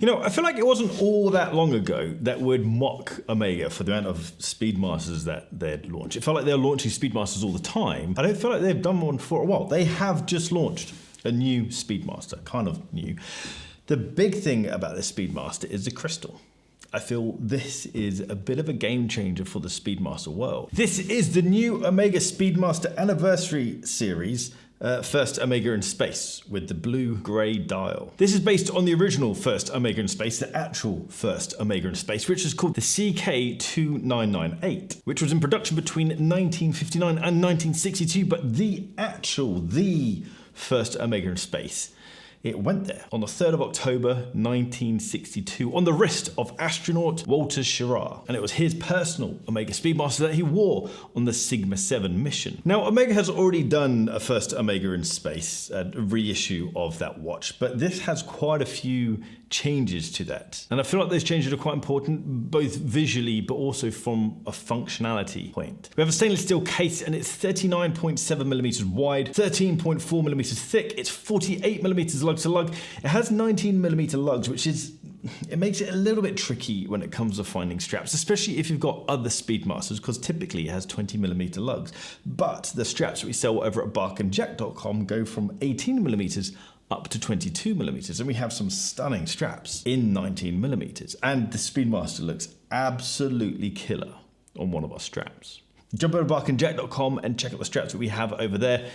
You know, I feel like it wasn't all that long ago that would mock Omega for the amount of Speedmasters that they'd launched. It felt like they're launching Speedmasters all the time. I don't feel like they've done one for a while. They have just launched a new Speedmaster, kind of new. The big thing about this Speedmaster is the crystal. I feel this is a bit of a game changer for the Speedmaster world. This is the new Omega Speedmaster Anniversary Series, First Omega in Space, with the blue-grey dial. This is based on the original First Omega in Space, the actual First Omega in Space, which is called the CK2998, which was in production between 1959 and 1962, but the First Omega in Space, it went there on the 3rd of October 1962 on the wrist of astronaut Walter Schirra, and it was his personal Omega Speedmaster that he wore on the Sigma 7 mission. Now, Omega has already done a First Omega in Space, a reissue of that watch, but this has quite a few changes to that. And I feel like those changes are quite important, both visually, but also from a functionality point. We have a stainless steel case, and it's 39.7 millimeters wide, 13.4 millimeters thick. It's 48 millimeters lug to lug. It has 19 millimeter lugs, which is, it makes it a little bit tricky when it comes to finding straps, especially if you've got other Speedmasters, because typically it has 20 millimeter lugs. But the straps that we sell over at barkandjack.com go from 18 millimeters up to 22 millimeters, and we have some stunning straps in 19 millimeters, and the Speedmaster looks absolutely killer on one of our straps. Jump over to barkandjack.com and check out the straps that we have over there.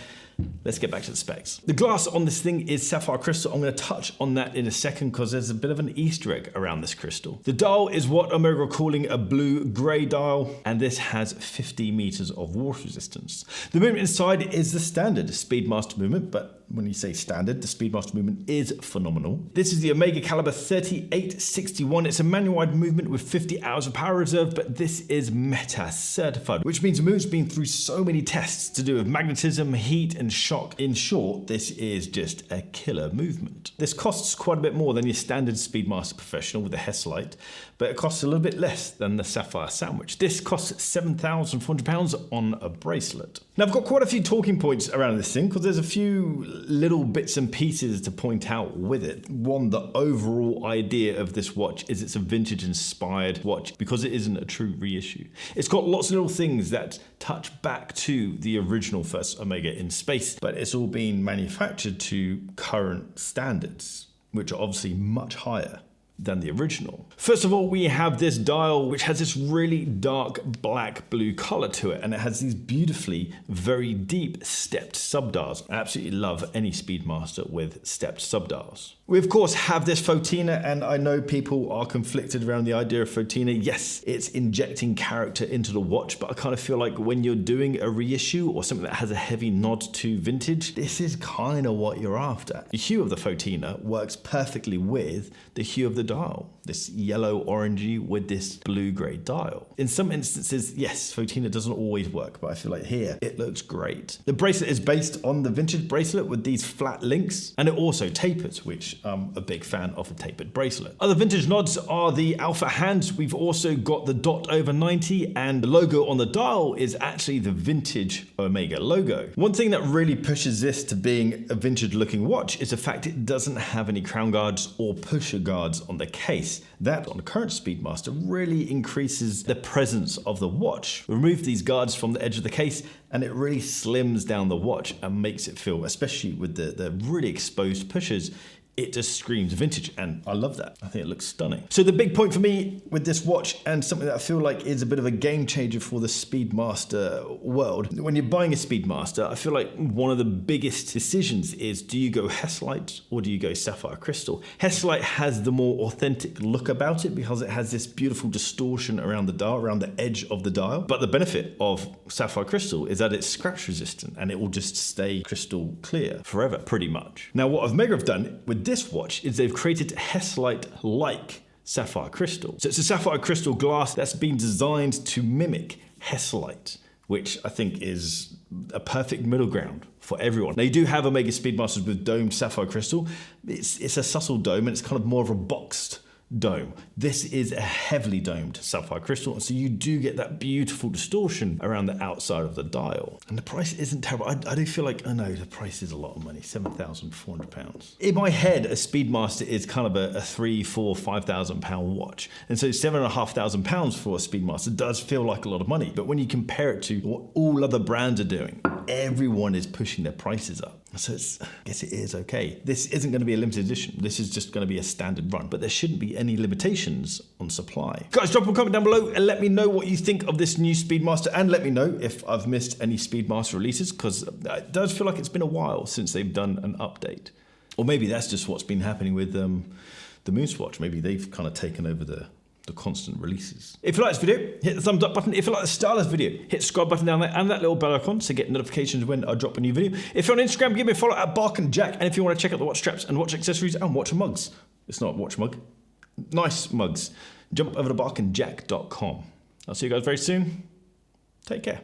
Let's get back to the specs. The glass on this thing is Sapphire Crystal. I'm going to touch on that in a second because there's a bit of an Easter egg around this crystal. The dial is what Omega are calling a blue-grey dial, and this has 50 meters of water resistance. The movement inside is the standard Speedmaster movement, but when you say standard, the Speedmaster movement is phenomenal. This is the Omega Calibre 3861. It's a manual-wide movement with 50 hours of power reserve, but this is META certified, which means the movement's been through so many tests to do with magnetism, heat, and shock. In short, this is just a killer movement. This costs quite a bit more than your standard Speedmaster Professional with the Hess Light, but it costs a little bit less than the Sapphire Sandwich. This costs £7,400 on a bracelet. Now, I've got quite a few talking points around this thing because there's a few little bits and pieces to point out with it. One, the overall idea of this watch is it's a vintage inspired watch because it isn't a true reissue. It's got lots of little things that touch back to the original First Omega in Space, but it's all been manufactured to current standards, which are obviously much higher than the original. First of all, we have this dial which has this really dark black blue color to it, and it has these beautifully very deep stepped subdials. I absolutely love any Speedmaster with stepped subdials. We of course have this Fotina, and I know people are conflicted around the idea of Fotina. Yes, it's injecting character into the watch, but I kind of feel like when you're doing a reissue or something that has a heavy nod to vintage, this is kind of what you're after. The hue of the Fotina works perfectly with the hue of the dial, this yellow orangey with this blue-grey dial. In some instances, yes, Fotina doesn't always work, but I feel like here it looks great. The bracelet is based on the vintage bracelet with these flat links, and it also tapers, which I'm a big fan of a tapered bracelet. Other vintage nods are the alpha hands. We've also got the dot over 90, and the logo on the dial is actually the vintage Omega logo. One thing that really pushes this to being a vintage looking watch is the fact it doesn't have any crown guards or pusher guards on the case. That on the current Speedmaster really increases the presence of the watch. Remove these guards from the edge of the case and it really slims down the watch and makes it feel, especially with the really exposed pushers, it just screams vintage, and I love that. I think it looks stunning. So the big point for me with this watch, and something that I feel like is a bit of a game changer for the Speedmaster world, when you're buying a Speedmaster, I feel like one of the biggest decisions is, do you go Hess Light or do you go Sapphire Crystal? Hess Light has the more authentic look about it because it has this beautiful distortion around the dial, around the edge of the dial. But the benefit of Sapphire Crystal is that it's scratch resistant and it will just stay crystal clear forever, pretty much. Now, what Omega have done with this watch is they've created Hess Light like Sapphire Crystal. So it's a Sapphire Crystal glass that's been designed to mimic Hess Light, which I think is a perfect middle ground for everyone. Now, you do have Omega Speedmasters with domed Sapphire Crystal. It's a subtle dome, and it's kind of more of a boxed dome. This is a heavily domed sapphire crystal, so you do get that beautiful distortion around the outside of the dial. And the price isn't terrible. I do feel like, oh no, the price is a lot of money, £7,400. In my head, a Speedmaster is kind of a £3,000, £4,000, £5,000 watch. And so £7,500 for a Speedmaster does feel like a lot of money. But when you compare it to what all other brands are doing, everyone is pushing their prices up. So I guess it is okay. This isn't going to be a limited edition. This is just going to be a standard run, but there shouldn't be any limitations on supply. Guys, drop a comment down below and let me know what you think of this new Speedmaster, and let me know if I've missed any Speedmaster releases, because it does feel like it's been a while since they've done an update. Or maybe that's just what's been happening with the Moonswatch. Maybe they've kind of taken over the constant releases. If you like this video, hit the thumbs up button. If you like the style of this video, hit the subscribe button down there and that little bell icon to get notifications when I drop a new video. If you're on Instagram, give me a follow at Bark and Jack. And if you want to check out the watch straps and watch accessories and watch mugs, it's not a watch mug, nice mugs, jump over to barkandjack.com. I'll see you guys very soon. Take care.